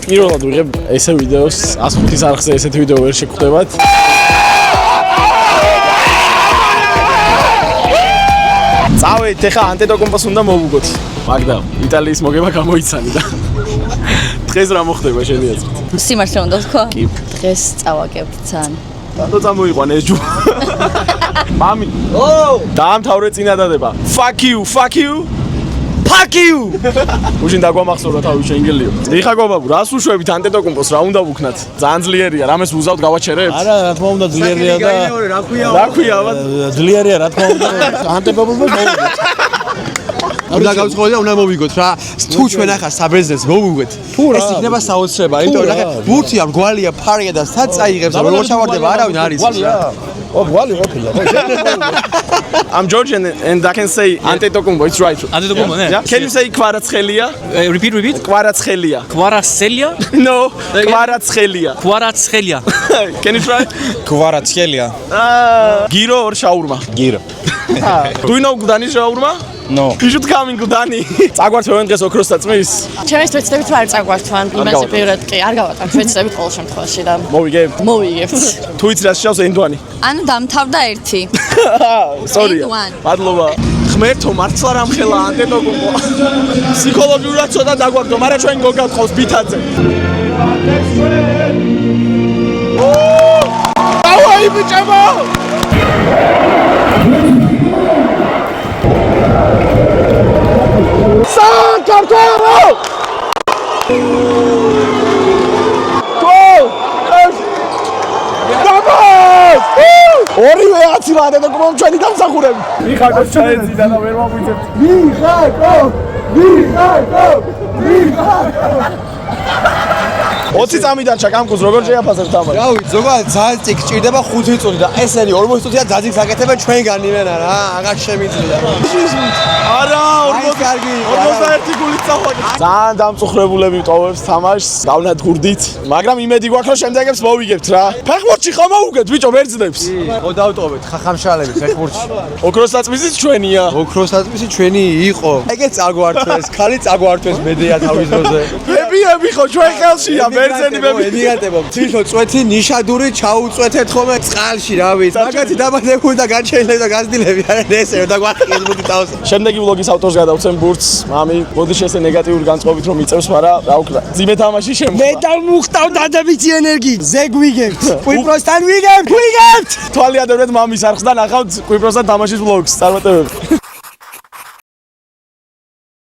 პირველად ვიღებ ესე ვიდეოს 105-ის არხზე ესეთი ვიდეო ვერ შეგხვდებათ. წავედით, ეხლა ანტეტოკომპოს უნდა მოვუგოთ. მაგდა, იტალიის მოგება გამოიცანი და დღეს რა მოხდება შენი აზრით? სიმართლე უნდა თქვა? კი. დღეს წავაგებთ ძალიან. რატო წამოიყვან ეს ჯუ? მამი. დაამთავრე წინადადება. Fuck you. უშინ დაგვამახსოვრა თავი შეინგელიო. ეხა გობაბუ, რას უშვებით ანტეტოკომპოს, რა უნდა ვუქნათ? ძალიან ძლიერია, რამეს უზავთ გავაჩერებთ? არა, რა თქმა უნდა ძლიერია და რა ქვია? ძლიერია, რა თქმა უნდა. ანტეტოკომპოს მოვიგეთ. უნდა გავწყვეტ და უნდა მოვიგოთ რა. თუ ჩვენ ახლა საბერძნეთს მოვიგეთ. ეს იქნება საოცრება, იმიტომ რომ ბურთია, მრგვალია, ფარია და სად წაიღებს და როგორ ჩავარდება არავინ არ იცის რა. გვალი ყოფილა. I'm Georgian and I can say Antetokounmpo, it's right. Antetokounmpo, yeah. Can you say Kvaratskhelia? Repeat. Kvaratskhelia. Kvaratskhelia? No, Kvaratskhelia. Kvaratskhelia. Can you try? Kvaratskhelia. Giro or shaurma? Giro. Do you know Gudani shaurma? No. You should come in Gudani. წაგვართვენ დღეს ოქროს დაწმის. ჩემს თვითებით არ წაგვართვან, იმასე პირად კი არ გავატარ თვითებით ყოველ შემთხვევაში და მოვიგებთ. მოვიგებთ. თუ იცი რა შეავს ენდვანი? ანუ დამთავრდა ერთი. Sorry. მადლობა. ღმერთო მართლა რამხელა ანტეტოკომპო. ფსიქოლოგიურად ცოტა დაგვაგდო, მაგრამ ჩვენ გოგავთხოვს ბითაძე. დავაი ბიჭებო! საქართველო! ორივე აცილა ანტეტოკომპომ ჩვენი დამსახურები. მიხაკოს ჩაეძინა და ვერ მოგვიწევთ. მიხაკო! 20 წამიდან ჩაკამკუს როგორ შეაფასებ თამაში? რავი, ზოგადად ძალიან წიგ ჭირდება 5 წუთი და ესენი 40 წუთია ძაძიგს აკეთებენ ჩვენგან იმენა რა, აღარ შემიძლია. არა, 41 გულით წახვაგე. ძალიან დამწუხრებულები ვტოვებს თამაშს, დავნადგურდით, მაგრამ იმედი გვაქვს რომ შემდეგებს მოვიგებთ რა. ფეხბურთში ხომ მოვუგებთ ბიჭო ბერძნებს? ხო დავტოვეთ ხახამშალები ფეხბურთში. ოქროს დაწმისიც ჩვენია. ოქროს დაწმისი ჩვენი იყო. ეგეც წაგვართვეს, ხალი წაგვართვეს მედია თავის დროზე. ბებიები ხო ჩვენ ხელშია ბერძენები. ემიგრანტებო, თვითო წვეთი ნიშადური ჩაუწვეთეთ ხოლმე წყალში, რა ვიცი. მაგათი დაბადებული და განჩენილი და გაზრდილები არიან ესე და გვახიეს მოდი თავს. შემდეგი ვლოგის ავტორს გადავცემ ბურთს. მამი, მოდი ესე ნეგატიური განწყობით რომ მიწევს, მაგრამ რა ვქნა, ძიმე თამაში შემოხდა. მე დავმუხტავ დადებითი ენერგიით. ზეგ ვიგებთ. კვიპროსთან ვიგებთ. თვალიადევრეთ მამის არხს და ნახავთ კვიპროსთან თამაშის ვლოგს. წარმატებები.